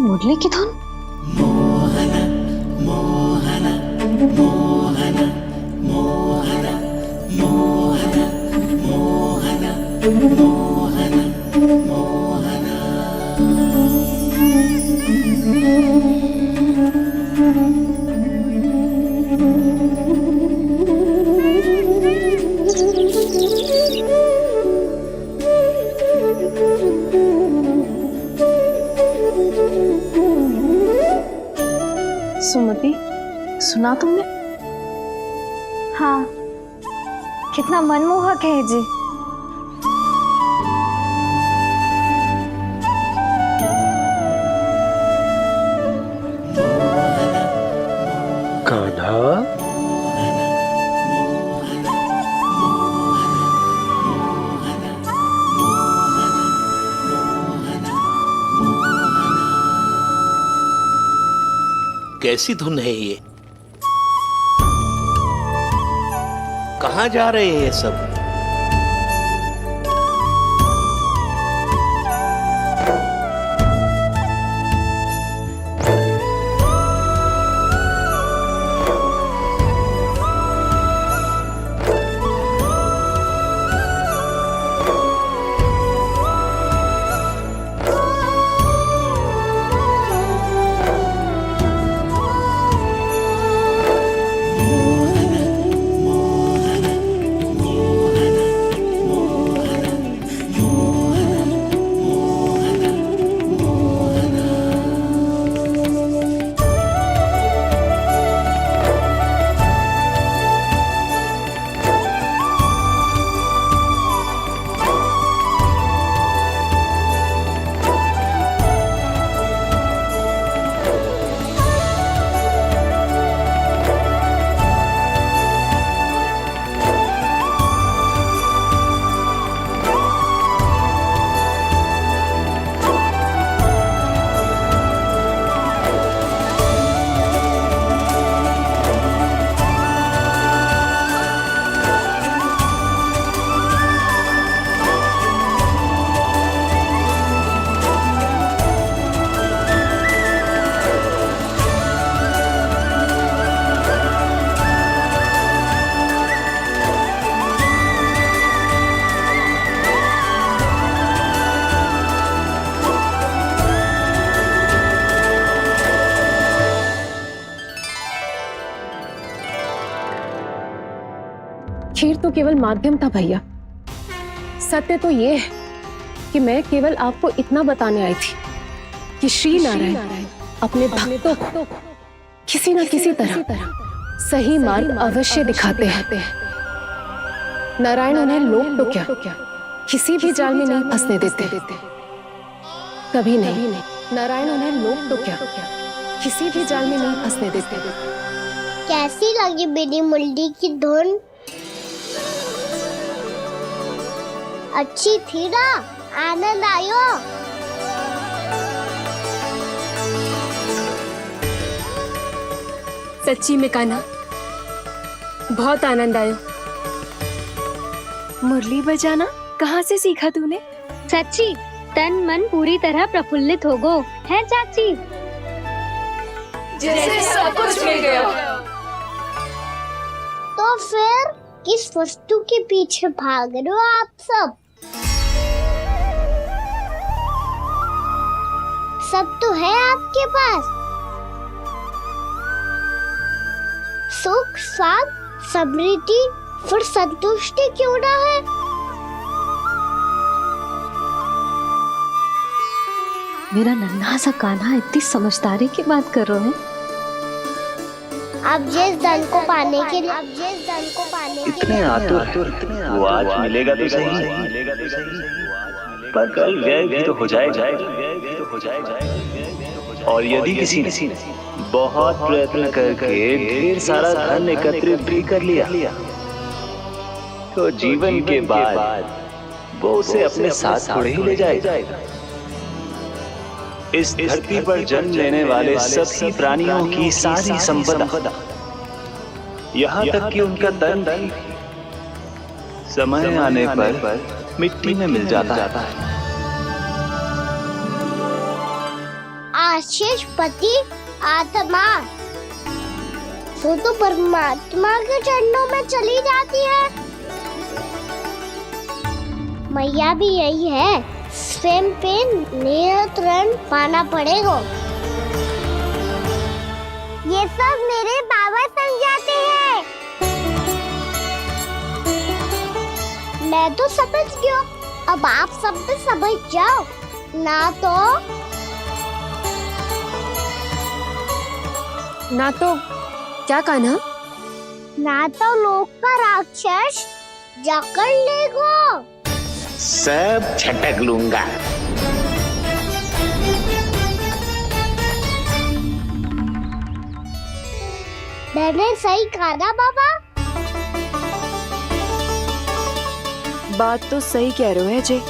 मुरली की धुन। मोहना मोहना मोहना मोहना मोहना मोहना मोहना मोहना। सुमति, सुना तुमने? हाँ, कितना मनमोहक है जी। कान्हा, कैसी धुन है ये? कहाँ जा रहे हैं ये सब? खीर तो केवल माध्यम था भैया। सत्य तो ये है कि मैं केवल आपको इतना बताने आई थी कि श्री नारायण अपने भक्तों को किसी न किसी तरह सही मार्ग अवश्य दिखाते हैं। नारायण उन्हें लोक तो क्या किसी भी जाल में नहीं फंसने देते, कभी नहीं। नारायण उन्हें लोक तो क्या किसी भी जाल में नहीं फंसने देते। कैसी लगी मेरी मुरली की धुन? अच्छी थी ना? आनंद आयो? सच्ची में कान्हा, बहुत आनंद आया। मुरली बजाना कहाँ से सीखा तूने? सच्ची तन मन पूरी तरह प्रफुल्लित हो गो है चाची। जैसे सब कुछ मिल गया। तो फिर किस वस्तु के पीछे भाग रहे हो आप सब? सब तो है आपके पास। सुख, स्वाद, समृद्धि, फिर संतुष्टि क्यों ना है? मेरा नन्हा सा कान्हा इतनी समझदारी की बात कर रहे हैं। अब जिस धन को पाने के लिए इतने आतुर, वो आज मिलेगा तो सही, पर कल व्यय भी तो हो जाएगा। और यदि किसी ने बहुत प्रयत्न करके ढेर सारा धन एकत्रित भी कर लिया, तो जीवन के बाद वो उसे अपने साथ थोड़े ही ले जाएगा। इस धरती पर जन्म लेने वाले सभी प्राणियों की सारी संपदा, यहाँ तक कि उनका तन भी समय आने पर मिट्टी में मिल जाता है। आशीष पति आत्मा तो परमात्मा के चरणों में चली जाती है। मैया भी यही है, स्वयं पे नियंत्रण पाना पड़ेगा। ये सब मेरे बाबा समझाते हैं। मैं तो समझ गया, अब आप सब भी समझ जाओ ना तो क्या कान्हा? ना तो लोक का राक्षस जकड़ लेगा। सब झटक लूंगा। मैंने सही कहा ना बाबा? बात तो सही कह रहे हो अजय।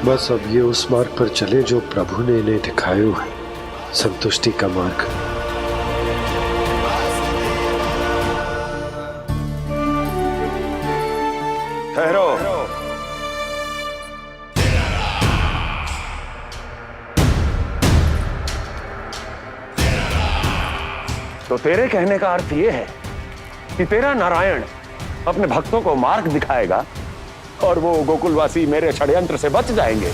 बस अब ये उस मार्ग पर चले जो प्रभु ने इन्हें दिखाया है, संतुष्टि का मार्ग। ठहरो। तो तेरे कहने का अर्थ यह है कि तेरा नारायण अपने भक्तों को मार्ग दिखाएगा और वो गोकुलवासी मेरे षड्यंत्र से बच जाएंगे।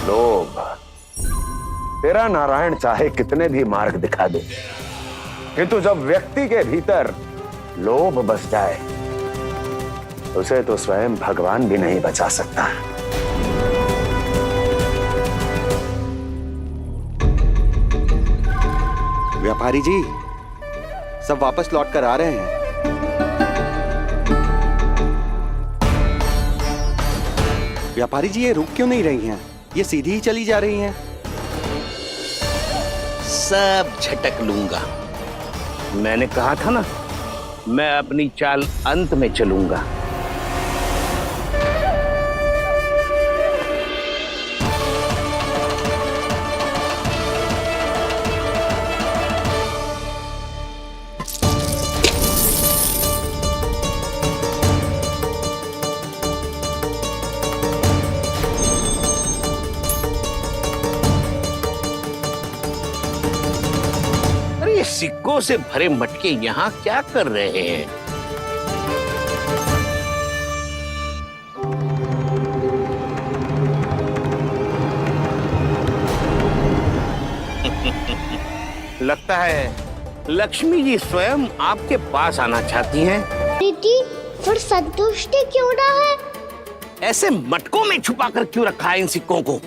लोभ। तेरा नारायण चाहे कितने भी मार्ग दिखा दे, किंतु जब व्यक्ति के भीतर लोभ बस जाए उसे तो स्वयं भगवान भी नहीं बचा सकता। व्यापारी जी सब वापस लौट कर आ रहे हैं। व्यापारी जी ये रुक क्यों नहीं रही हैं? ये सीधी ही चली जा रही हैं। सब झटक लूंगा। मैंने कहा था ना, मैं अपनी चाल अंत में चलूंगा। सिक्कों से भरे मटके यहाँ क्या कर रहे हैं? लगता है लक्ष्मी जी स्वयं आपके पास आना चाहती हैं। प्रीति, फिर संतुष्टि क्यों ना है? ऐसे मटकों में छुपा कर क्यों रखा है इन सिक्कों को?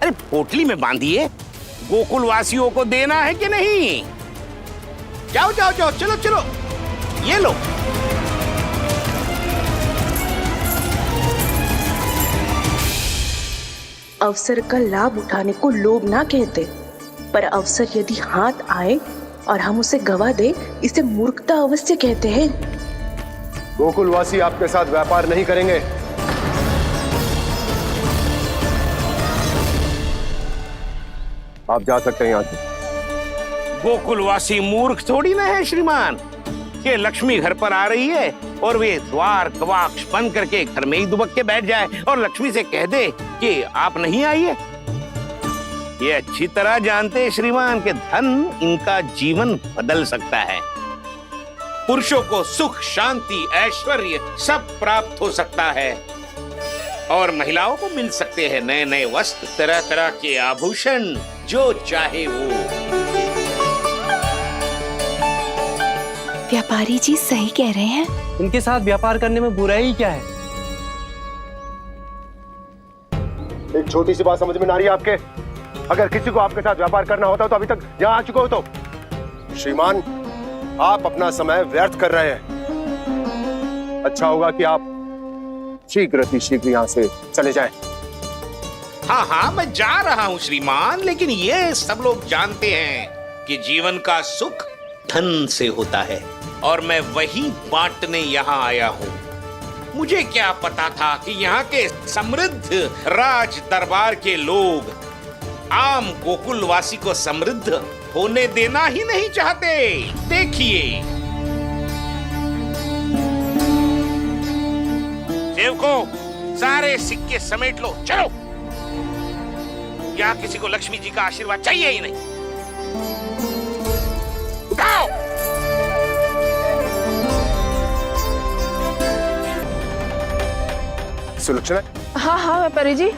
अरे पोटली में बांधिए, गोकुलवासियों को देना है कि नहीं? जाओ जाओ जाओ, चलो चलो, ये लो। अवसर का लाभ उठाने को लोभ ना कहते, पर अवसर यदि हाथ आए और हम उसे गवा दे, इसे मूर्खता अवश्य कहते हैं। गोकुलवासी आपके साथ व्यापार नहीं करेंगे। आप जा सकते हैं यहाँ से। गोकुलवासी मूर्ख थोड़ी ना है श्रीमान। ये लक्ष्मी घर पर आ रही है और वे द्वार कवाक्ष बंद करके घर में ही दुबक के बैठ जाए और लक्ष्मी से कह दे कि आप नहीं आइए। ये अच्छी तरह जानते हैं श्रीमान कि धन इनका जीवन बदल सकता है। पुरुषों को सुख, शांति, ऐश्वर्य सब प्राप्त हो सकता है और महिलाओं को मिल सकते हैं नए नए वस्त्र, तरह तरह के आभूषण, जो चाहे वो। व्यापारी जी सही कह रहे हैं। इनके साथ व्यापार करने में बुराई क्या है? एक छोटी सी बात समझ में ना आ रही है आपके? अगर किसी को आपके साथ व्यापार करना होता तो अभी तक यहाँ आ चुके हो। तो श्रीमान, आप अपना समय व्यर्थ कर रहे हैं। अच्छा होगा कि आप शीघ्र यहाँ से चले जाएं। हाँ हाँ, मैं जा रहा हूँ श्रीमान, लेकिन ये सब लोग जानते हैं कि जीवन का सुख धन से होता है और मैं वही बांटने यहाँ आया हूँ। मुझे क्या पता था कि यहाँ के समृद्ध राज दरबार के लोग आम गोकुलवासी को समृद्ध होने देना ही नहीं चाहते। देखिए सेवकों, सारे सिक्के समेट लो, चलो। यहाँ किसी को लक्ष्मी जी का आशीर्वाद चाहिए ही नहीं। उठाओ। सुलोचना। हाँ हाँ व्यापारी जी,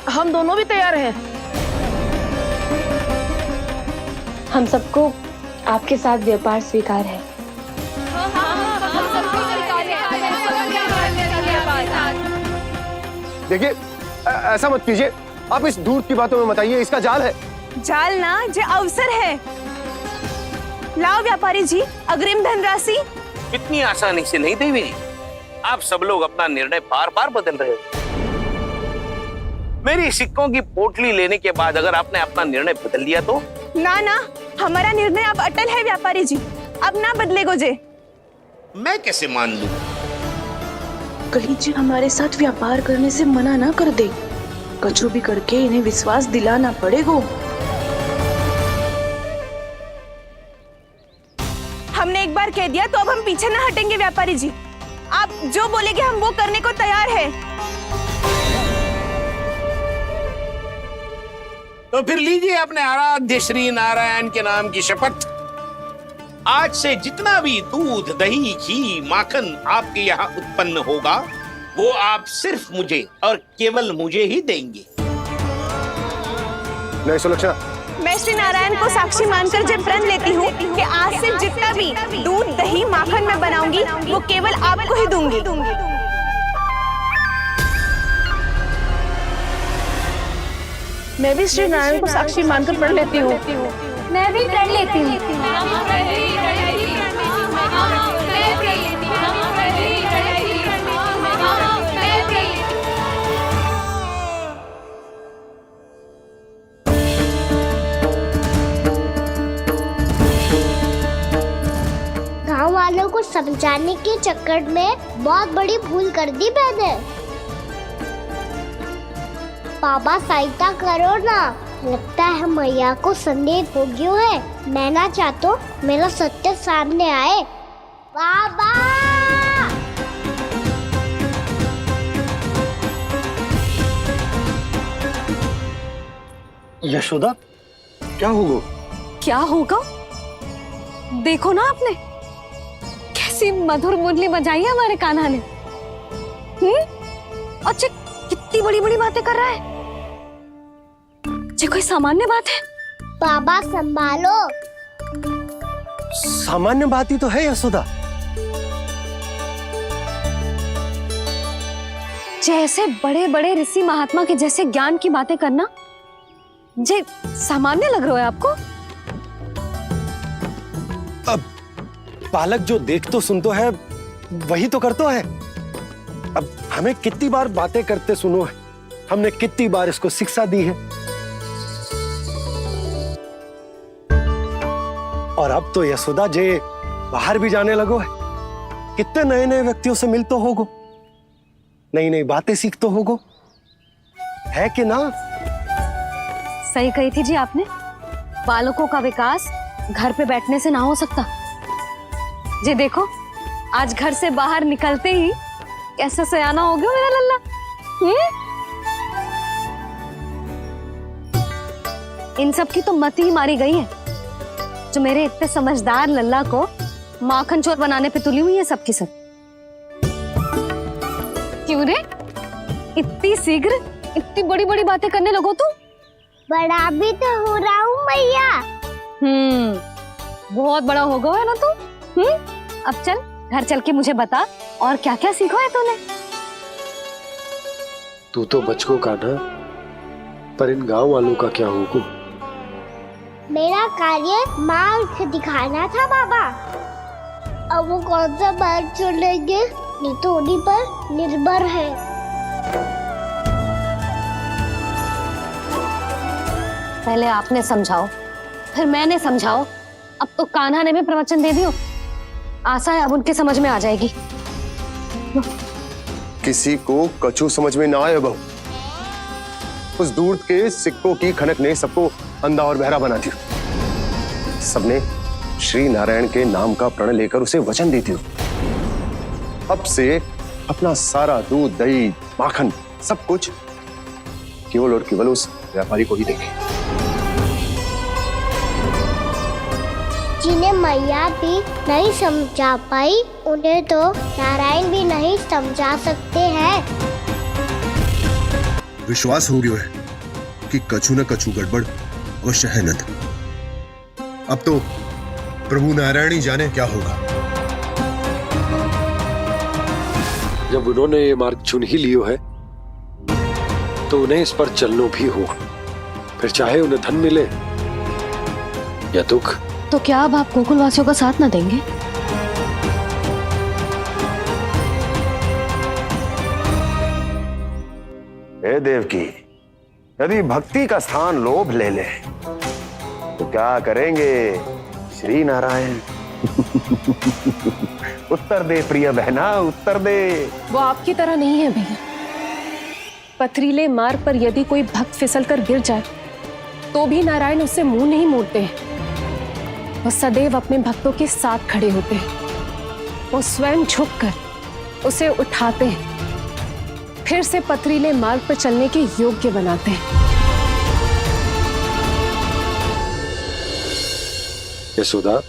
हम दोनों भी तैयार हैं। हम सबको आपके साथ व्यापार स्वीकार है। देखिए, ऐसा मत कीजिए। आप इस दूध की बातों में मत आइए, इसका जाल है। जाल ना, जे अवसर है। लाओ व्यापारी जी अग्रिम धनराशि। इतनी आसानी से नहीं देवी जी। आप सब लोग अपना निर्णय बार बार बदल रहे हो। मेरी सिक्कों की पोटली लेने के बाद अगर आपने अपना निर्णय बदल दिया तो? ना ना, हमारा निर्णय अब अटल है व्यापारी जी, अब ना बदलेगो जे। मैं कैसे मान लूं? कहीं जी हमारे साथ व्यापार करने से मना ना कर दे। कछु भी करके इन्हें विश्वास दिलाना पड़ेगा। हमने एक बार कह दिया तो अब हम पीछे ना हटेंगे व्यापारी जी। आप जो बोलेंगे हम वो करने को तैयार है। तो फिर लीजिए अपने आराध्य श्री नारायण के नाम की शपथ। आज से जितना भी दूध, दही, घी, माखन आपके यहाँ उत्पन्न होगा वो आप सिर्फ मुझे और केवल मुझे ही देंगे। नहीं सुलक्षणा, मैं श्री नारायण को साक्षी मानकर जब प्रण लेती हूँ कि आज से जितना भी दूध, दही, माखन मैं बनाऊंगी वो केवल आपको ही दूंगी। मैं भी श्री नारायण को साक्षी मानकर प्रण लेती हूँ। मैं भी प्रण लेती हूँ। गांव वालों को समझाने के चक्कर में बहुत बड़ी भूल कर दी मैंने। बाबा सहायता करो ना, लगता है मैया को संदेह हो गया है। मैं ना चाहता मेरा सत्य सामने आए। बाबा! यशोदा, क्या होगा? क्या होगा? देखो ना आपने कैसी मधुर मुरली बजाई है हमारे कान्हा ने। अच्छा, कितनी बड़ी बड़ी बातें कर रहा है। ये कोई सामान्य बात है? बाबा संभालो। सामान्य बात ही तो है यशोदा। जैसे बड़े बड़े ऋषि महात्मा के जैसे ज्ञान की बातें करना जे सामान्य लग रहा है आपको? अब बालक जो देख तो सुन तो है वही तो करता है। अब हमें कितनी बार बातें करते सुनो है, हमने कितनी बार इसको शिक्षा दी है। और अब तो यशोदा जे बाहर भी जाने लगो है, कितने नए नए व्यक्तियों से मिल तो होगो, नई नई बातें सीख तो होगो, है कि ना? सही कही थी जी आपने। बालकों का विकास घर पे बैठने से ना हो सकता। जी देखो, आज घर से बाहर निकलते ही कैसा सयाना हो गया मेरा लल्ला। इन सब की तो मत ही मारी गई है, जो मेरे इतने समझदार लल्ला को माखन चोर बनाने पे तुली हुई है सबकी सब। क्यों रे, इतनी शीघ्र इतनी बड़ी बड़ी बातें करने लगो तू? बड़ा भी तो हो रहा हूँ मैया। बहुत बड़ा हो गया है ना तू। अब चल घर चल के मुझे बता और क्या क्या सीखा है तूने। तू तो बच को कान्हा, पर इन गांव वालों का क्या होगा? मेरा कार्य मार्ग दिखाना था बाबा। अब वो कौन सा मार्ग चुनेंगे ये तो उन्हीं पर निर्भर है। पहले आपने समझाओ, फिर मैंने समझाओ, अब तो कान्हा ने भी प्रवचन दे दियो। आशा है अब उनके समझ में आ जाएगी। किसी को कछु समझ में ना आए बहू। उस दूध के सिक्कों की खनक ने सबको अंधा और बहरा बना दिया। सबने श्री नारायण के नाम का प्रण लेकर उसे वचन दी थी। अब से अपना सारा दूध, दही, माखन सब कुछ केवल और केवल उस व्यापारी को ही देंगे। जिन्हें मैया भी नहीं समझा पाई उन्हें तो नारायण भी नहीं समझा सकते हैं। विश्वास हो गया है कि कछु न कछु गड़बड़ अवश्य है नंद। अब तो प्रभु नारायण ही जाने क्या होगा। जब उन्होंने ये मार्ग चुन ही लियो है तो उन्हें इस पर चलना भी हो, फिर चाहे उन्हें धन मिले या दुख। तो क्या अब आप गोकुल वासियों का साथ न देंगे? हे देवकी, यदि भक्ति का स्थान लोभ ले ले तो क्या करेंगे श्री नारायण? उत्तर दे प्रिय बहना, उत्तर दे। वो आपकी तरह नहीं है भैया। पथरीले मार्ग पर यदि कोई भक्त फिसलकर गिर जाए तो भी नारायण उससे मुंह नहीं मोड़ते हैं। वो सदैव अपने भक्तों के साथ खड़े होते हैं। वो स्वयं झुककर उसे उठाते हैं, फिर से पथरीले मार्ग पर चलने के योग्य बनाते हैं। यशोदा,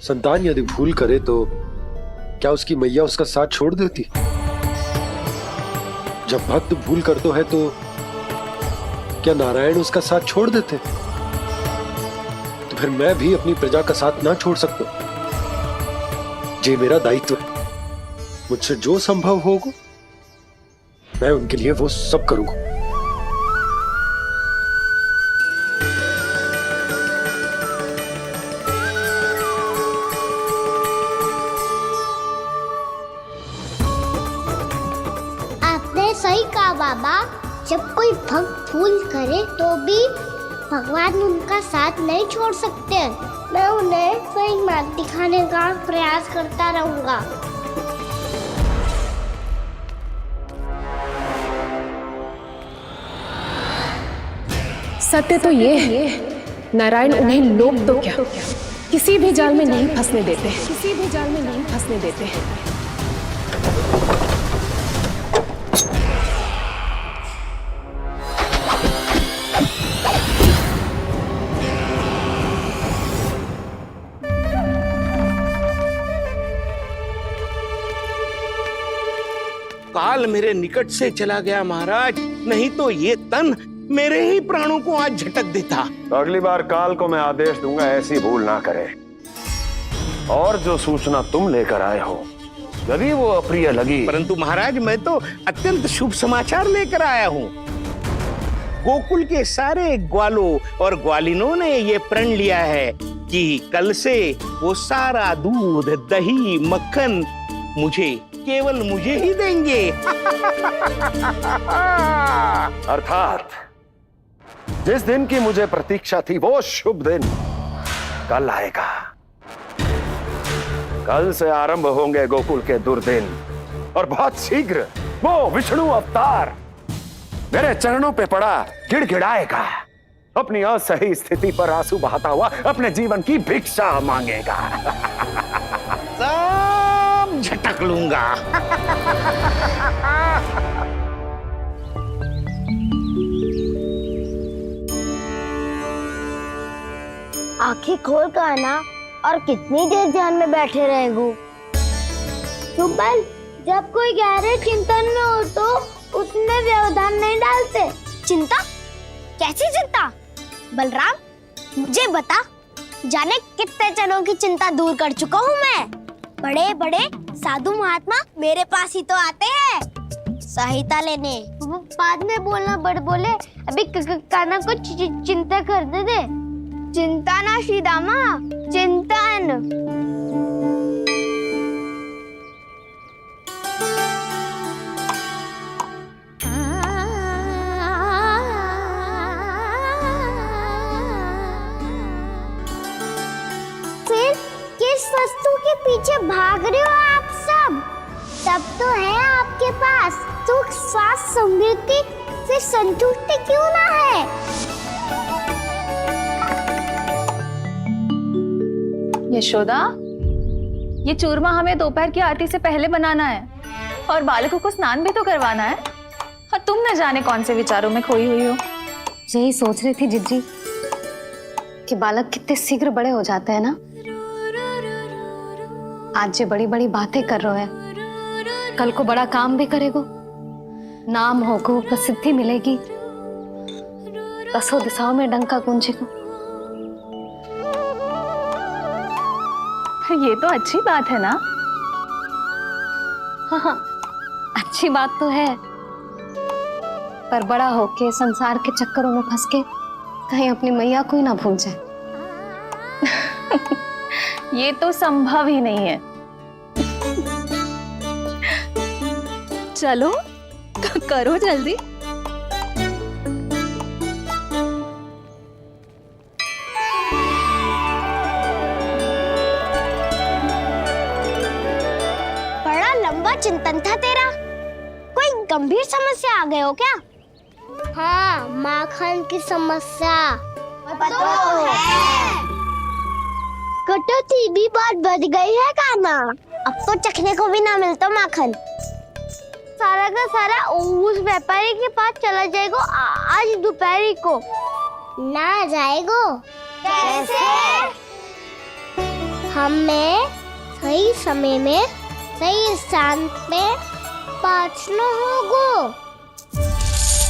संतान यदि भूल करे तो क्या उसकी मैया उसका साथ छोड़ देती? जब भक्त भूल करता है तो क्या नारायण उसका साथ छोड़ देते? तो फिर मैं भी अपनी प्रजा का साथ ना छोड़ सकता। ये मेरा दायित्व है। मुझसे जो संभव होगा मैं उनके लिए वो सब करूंगा। आपने सही कहा बाबा। जब कोई भक्त भूल करे तो भी भगवान उनका साथ नहीं छोड़ सकते। मैं उन्हें सही मार्ग दिखाने का प्रयास करता रहूंगा। सत्य तो ये है, नारायण उन्हें लोग तो क्या किसी भी जाल में नहीं फंसने देते, किसी भी जाल में नहीं फंसने देते हैं। काल मेरे निकट से चला गया महाराज, नहीं तो ये तन मेरे ही प्राणों को आज झटक देता। तो अगली बार काल को मैं आदेश दूंगा ऐसी भूल ना करे। और जो सूचना तुम लेकर आए हो यदि वो अप्रिय लगी। परंतु महाराज मैं तो अत्यंत शुभ समाचार लेकर आया हूँ। गोकुल के सारे ग्वालों और ग्वालिनों ने ये प्रण लिया है कि कल से वो सारा दूध, दही, मक्खन मुझे, केवल मुझे ही देंगे। अर्थात जिस दिन की मुझे प्रतीक्षा थी वो शुभ दिन कल आएगा। कल से आरंभ होंगे गोकुल के दुर्दिन और बहुत शीघ्र वो विष्णु अवतार मेरे चरणों पे पड़ा गिड़गिड़ाएगा। अपनी असही स्थिति पर आंसू बहाता हुआ अपने जीवन की भिक्षा मांगेगा। सब झटक लूंगा। आंखें खोल कर आना और कितनी देर ध्यान में बैठे रहेगो। सुबल, जब कोई गहरे चिंतन में हो तो उसमें व्यवधान नहीं डालते। चिंता? कैसी चिंता? बलराम, मुझे बता, जाने कितने जनों की चिंता दूर कर चुका हूँ मैं। बड़े बड़े साधु महात्मा मेरे पास ही तो आते हैं सहायता लेने। बाद में बोलना बड़ बोले, अभी कान्हा को चिंता करने दे। चिंता ना श्रीदामा, चिंतन। फिर किस वस्तु के पीछे भाग रहे हो आप सब? सब तो है आपके पास, सुख स्वास्थ्य समृद्धि, फिर संतुष्टि क्यों ना है? यशोदा, ये चूरमा हमें दोपहर की आरती से पहले बनाना है और बालकों को स्नान भी तो करवाना है। और तुम न जाने कौन से विचारों में खोई हुई हो। यही सोच रही थी जिज्जी कि बालक कितने शीघ्र बड़े हो जाते हैं ना। आज जे बड़ी बड़ी बातें कर रहे हैं, कल को बड़ा काम भी करेगो, नाम होगो, प्रसिद्धि मिलेगी, दसों दिशाओं में डंका गूंजेगो। ये तो अच्छी बात है ना? हाँ, अच्छी बात तो है, पर बड़ा होके संसार के चक्करों में फंस के कहीं अपनी मैया को ही ना भूल जाए। ये तो संभव ही नहीं है। चलो तो करो जल्दी। बड़ा लंबा चिंतन था तेरा। कोई गंभीर समस्या आ गए हो क्या? हाँ, माखन की समस्या तो है। कटौती भी बहुत बढ़ गई है काना। अब तो चखने को भी ना मिलता माखन। सारा का सारा उस व्यापारी के पास चला जाएगा आज दोपहर को। ना जाएगो? कैसे? हमें सही समय में सही स्थान पे पहुंचना होगा।